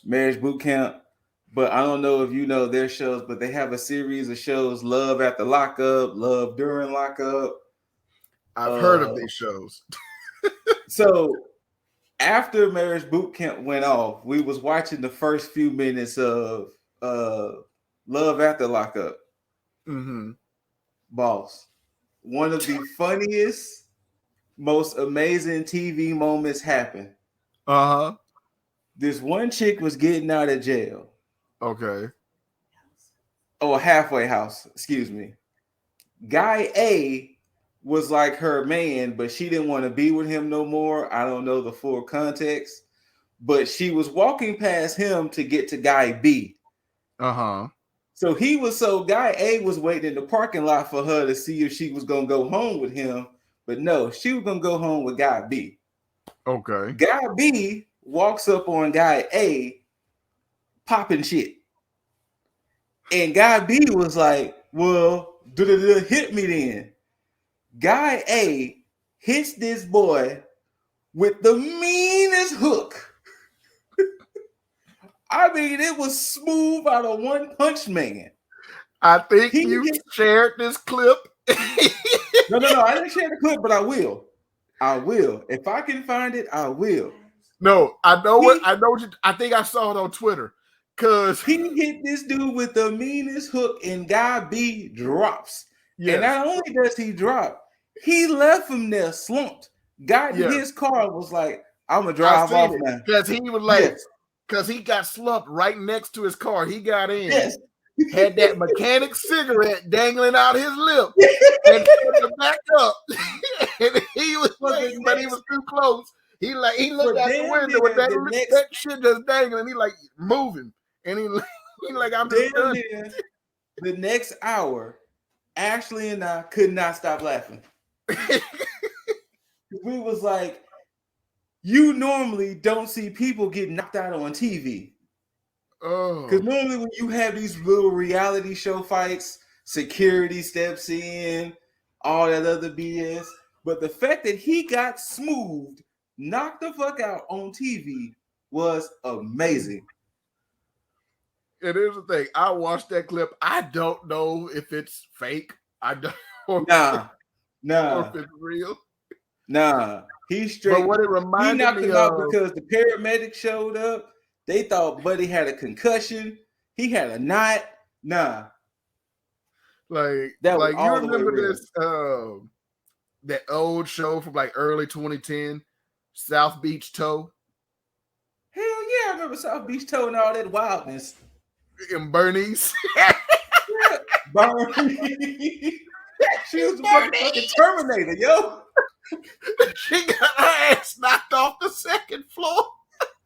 Marriage Boot Camp. But I don't know if you know their shows, but they have a series of shows: Love After Lockup, Love During Lockup.
I've heard of these shows.
So after Marriage Boot Camp went off, we was watching the first few minutes of Love After Lockup. Boss, one of the funniest, most amazing TV moments happened. This one chick was getting out of jail.
Okay.
Oh, halfway house. Excuse me. Guy A was like her man, but she didn't want to be with him no more. I don't know the full context, but she was walking past him to get to Guy B. So Guy A was waiting in the parking lot for her to see if she was going to go home with him, but no, she was going to go home with Guy B.
Okay.
Guy B walks up on Guy A popping shit. And Guy B was like, well, hit me then. Guy A hits this boy with the meanest hook. I mean, it was smooth out of One Punch Man.
I think you shared this clip.
No, I didn't share the clip, but I will. If I can find it, I will.
No, I think I saw it on Twitter. Cause
he hit this dude with the meanest hook, and Guy B drops. Yes. And not only does he drop, he left him there slumped. Got in his car, was like, I'm gonna drive off now.
Because he was like, because he got slumped right next to his car. He got in, had that mechanic cigarette dangling out his lip, and turned it back up. And he was waiting, but he was too close. He looked out the window with that shit just dangling. He like moving. And he like, I'm just done.
the next hour, Ashley and I could not stop laughing. We was like, you normally don't see people get knocked out on TV. Because normally when you have these little reality show fights, security steps in, all that other BS. But the fact that he got smoothed, knocked the fuck out on TV was amazing.
And here's the thing. I watched that clip. I don't know if it's fake. I don't
Nah.
or if it's real.
Nah. He straight.
But what it
He
reminded
knocked
me
him out
of,
because the paramedics showed up. They thought Buddy had a concussion. He had a knot. Nah.
like
That was
you
all the way
remember
real.
this that old show from like early 2010, South Beach Toe?
Hell yeah, I remember South Beach Toe and all that wildness.
And Bernice.
Bernie. She was the fucking Terminator, yo.
She got her ass knocked off the second floor.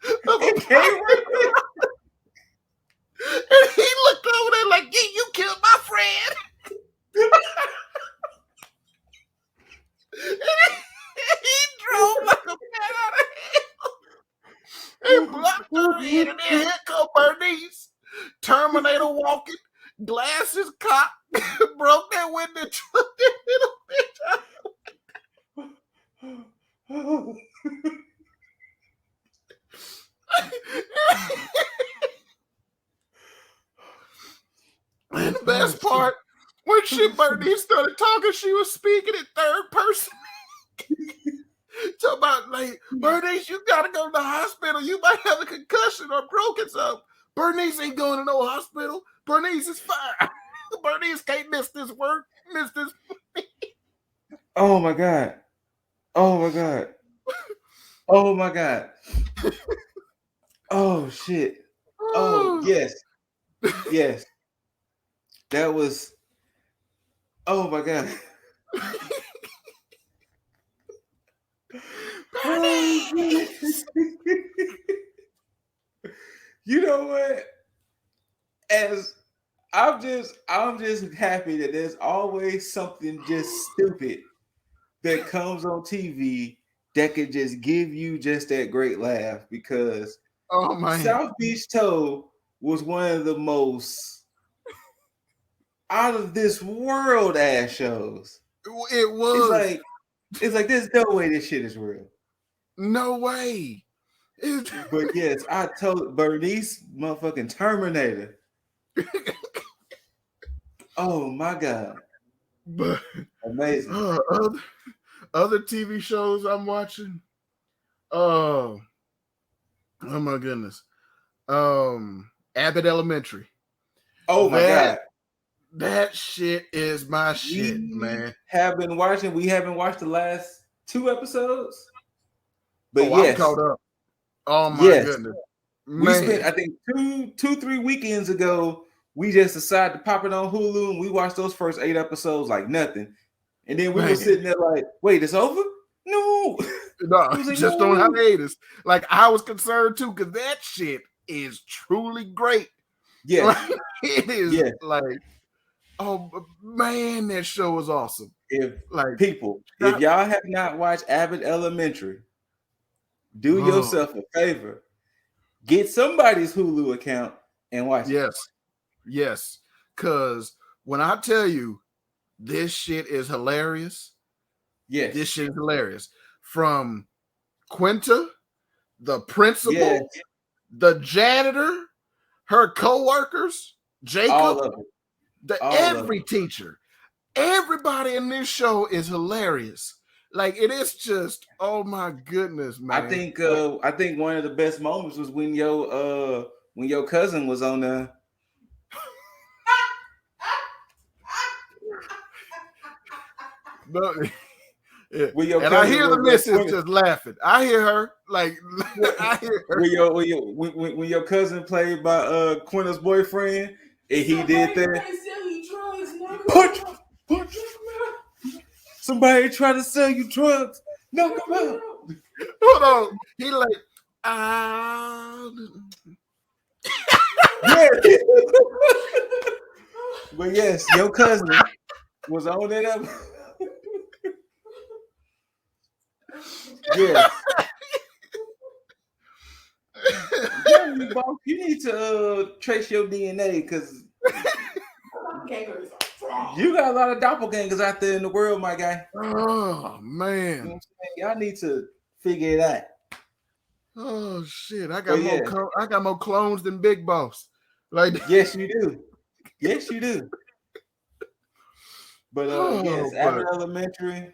It came right quick.
And he looked over there like, yeah, you killed my friend. He drove like a man out of hell. He blocked her in, and then here come Bernice. Terminator walking, glasses cocked, broke that window, took that little bitch out. And the best part, when Bernice started talking, she was speaking in third person. Talk about like, Bernice, you gotta go to the hospital. You might have a concussion or broken something. Bernice ain't going to no hospital. Bernice is fine. Bernice can't miss this work. Miss this.
Oh my god. Oh my god. Oh my god. Oh shit. Oh yes. Yes. That was. Oh my god. You know what? As I'm just happy that there's always something just stupid that comes on TV that could just give you just that great laugh, because South Beach Toe was one of the most out of this world ass shows.
It was.
It's like there's no way this shit is real.
No way.
But yes, I told Bernice motherfucking Terminator. Oh my god.
But
amazing.
Other TV shows I'm watching. Oh my goodness. Abbott Elementary.
Oh my god.
That shit is my shit, man.
We haven't watched the last 2 episodes. But
I'm caught up. Oh my goodness.
We spent, I think, 2-3 weekends ago, we just decided to pop it on Hulu, and we watched those first 8 episodes like nothing. And then we were sitting there like, wait, it's over? No.
No, like, just on hiatus. Like, I was concerned too, because that shit is truly great.
Yeah.
Like, it is like, oh man, that show is awesome.
If y'all have not watched Abbott Elementary, do yourself a favor. Get somebody's Hulu account and watch it.
Yes. Because when I tell you this shit is hilarious. Yes. This shit is hilarious. From Quinta, the principal, the janitor, her co-workers, Jacob, every teacher. Everybody in this show is hilarious. Like, it is just, oh my goodness, man.
I think one of the best moments was when your cousin was on the
no, and I hear the missus just laughing. I hear her like I hear her.
When your cousin played by Quinta's boyfriend and he did that. Punch. Somebody try to sell you drugs. Knock him out.
Hold on. He like,
yeah. But yes, your cousin was on that episode. Yes. You need to trace your DNA because you got a lot of doppelgangers out there in the world, my guy.
Oh man,
you know what I'm saying? Y'all need to figure it out.
Oh shit! I got I got more clones than Big Boss. Like
yes, you do. Yes, you do. But yes, Abbott Elementary.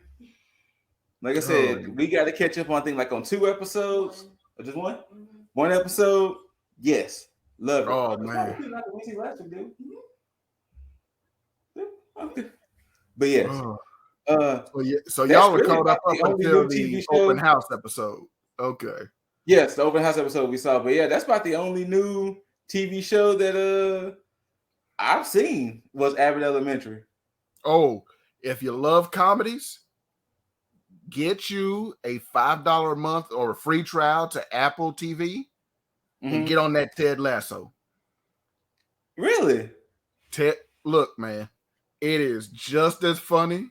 Like I said, we got to catch up on things like on 2 episodes or just one. One episode. Yes, love it.
Oh man.
Okay. But yes.
So y'all were caught up until the open house episode. Okay.
Yes, the open house episode we saw. But yeah, that's about the only new TV show that I've seen was Abbott Elementary.
Oh, if you love comedies, get you a $5 a month or a free trial to Apple TV and get on that Ted Lasso.
Really?
Look, man, it is just as funny.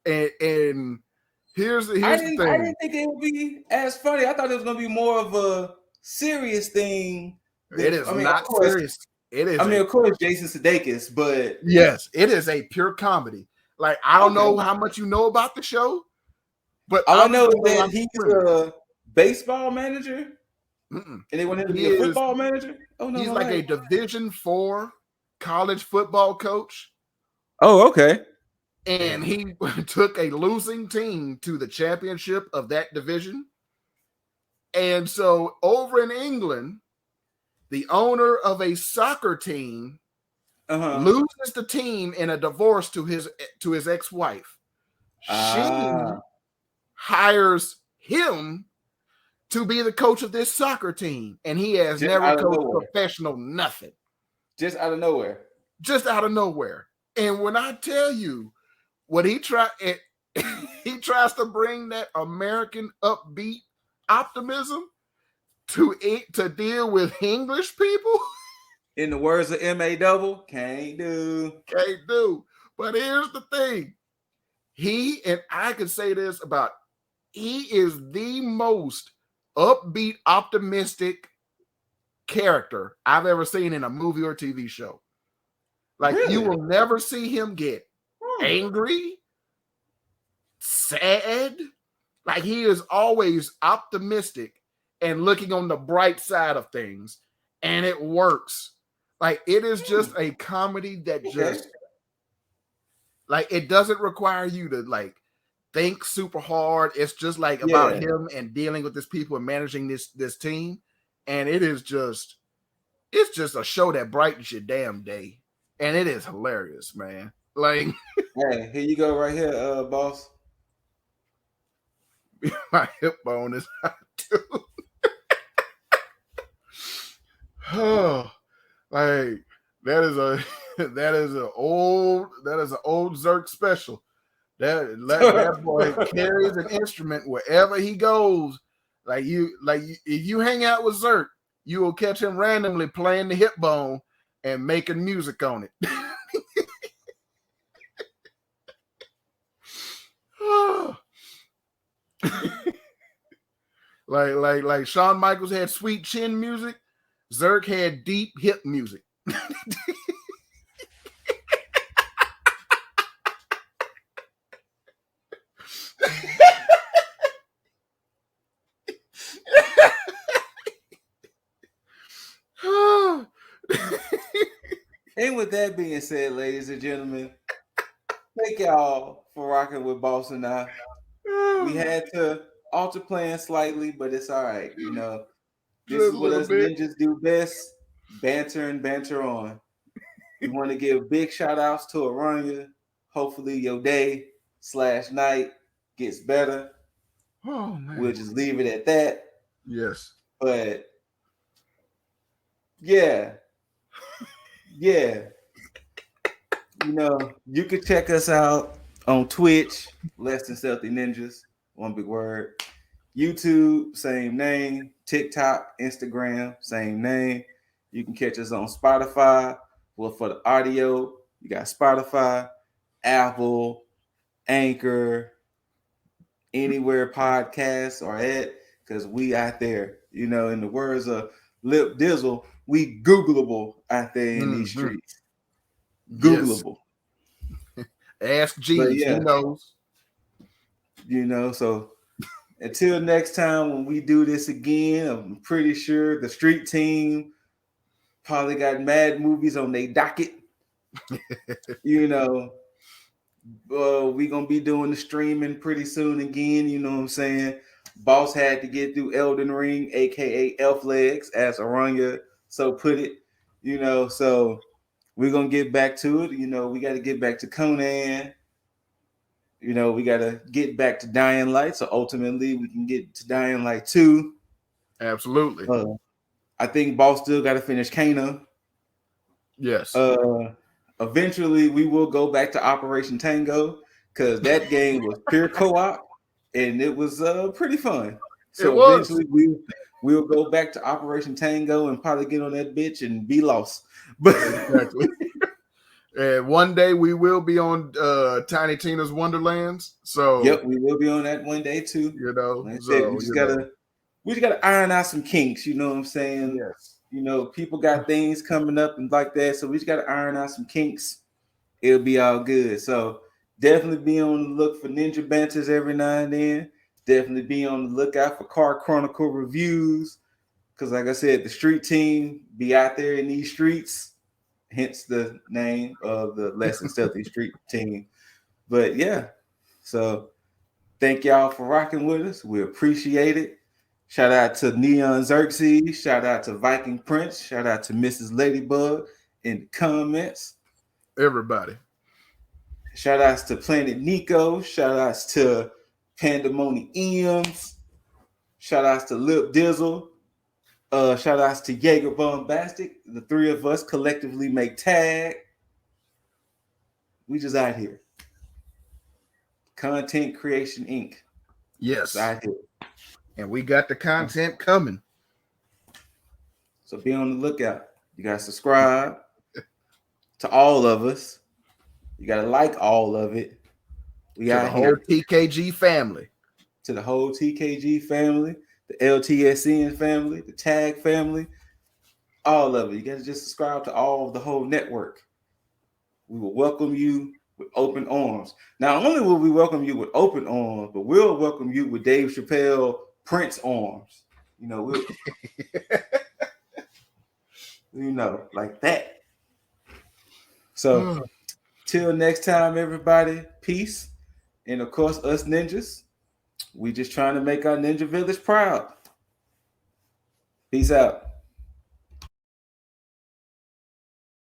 And here's the thing.
I didn't think it would be as funny. I thought it was going to be more of a serious thing.
It is not serious. It is.
Of course, Jason Sudeikis, but
yes, it is a pure comedy. Like I don't know how much you know about the show, but
all I know is that he's a baseball manager, and they want him to be a football manager. Oh no,
he's like a Division IV college football coach.
Oh, okay.
And he took a losing team to the championship of that division. And so over in England, the owner of a soccer team loses the team in a divorce to his ex-wife. She hires him to be the coach of this soccer team, and he has never coached professional nothing.
Just out of nowhere.
Just out of nowhere. And when I tell you what he tries to bring that American upbeat optimism to deal with English people.
In the words of M.A. Double, can't do.
But here's the thing. I can say this about, he is the most upbeat, optimistic character I've ever seen in a movie or TV show. Like, really? You will never see him get angry, sad. Like, he is always optimistic and looking on the bright side of things, and it works. Like, it is just a comedy that just, like, it doesn't require you to, like, think super hard. It's just, like, about him and dealing with these people and managing this team. And it is just, it's just a show that brightens your damn day. And it is hilarious, man. Like,
hey, here you go right here, boss.
My hip bone is hot too. Oh, like that is an old Zerk special. That boy carries an instrument wherever he goes. If you hang out with Zerk, you will catch him randomly playing the hip bone and making music on it. like Shawn Michaels had sweet chin music, Zerk had deep hip music.
And with that being said, ladies and gentlemen, thank y'all for rocking with Boss and I. We had to alter plans slightly, but it's all right. You know, this is what us ninjas do best: banter and banter on. We want to give big shout outs to Aranya. Hopefully your day/night gets better.
Oh man.
We'll just leave it at that.
Yes.
But yeah. You know, you can check us out on Twitch, Less Than Stealthy Ninjas, one big word. YouTube, same name. TikTok, Instagram, same name. You can catch us on Spotify. Well, for the audio, You got Spotify, Apple, Anchor, anywhere podcasts are at, because we out there. You know, in the words of Lip Dizzle, we Googleable out there in these streets. Googleable.
Yes. Ask Jeeves,
yeah,
he knows.
You know, so until next time when we do this again, I'm pretty sure the street team probably got mad movies on their docket. You know, we gonna be doing the streaming pretty soon again. You know what I'm saying? Boss had to get through Elden Ring, aka Elf Legs, as Aranya so put it. You know, so we're gonna get back to it. You know, we got to get back to Conan. You know, we got to get back to Dying Light. So ultimately, we can get to Dying Light 2.
Absolutely.
I think Boss still got to finish Kana.
Yes.
Eventually, we will go back to Operation Tango because that game was pure co-op and it was pretty fun. So eventually, we'll go back to Operation Tango and probably get on that bitch and be lost. But
exactly. And one day we will be on Tiny Tina's Wonderlands. So
yep, we will be on that one day too.
You know,
like so, we just gotta iron out some kinks. You know what I'm saying?
Yes.
You know, people got things coming up and like that, so we just gotta iron out some kinks. It'll be all good. So definitely be on the look for Ninja Banters every now and then. Definitely be on the lookout for Car Chronicle reviews. Because like I said, the street team be out there in these streets. Hence the name of the Less Than Stealthy Street team. But yeah, so thank y'all for rocking with us. We appreciate it. Shout out to Neon Xerxes. Shout out to Viking Prince. Shout out to Mrs. Ladybug in the comments.
Everybody.
Shout outs to Planet Nico. Shout outs to Pandemoniums. Shout outs to Lip Dizzle. Shout outs to Jaeger Bombastic. The three of us collectively make tag. We just out here. Content Creation Inc.
Yes.
Out here.
And we got the content coming.
So be on the lookout. You got to subscribe to all of us. You got to like all of it. We
to
out
the
here.
Whole TKG family.
To the whole TKG family, the LTSN family, the Tag family, all of it. You got to just subscribe to all of the whole network. We will welcome you with open arms. Not only will we welcome you with open arms, but we'll welcome you with Dave Chappelle Prince arms. You know, we'll, you know, like that. So, till next time, everybody, peace. And of course, us ninjas, we just trying to make our ninja village proud. Peace out.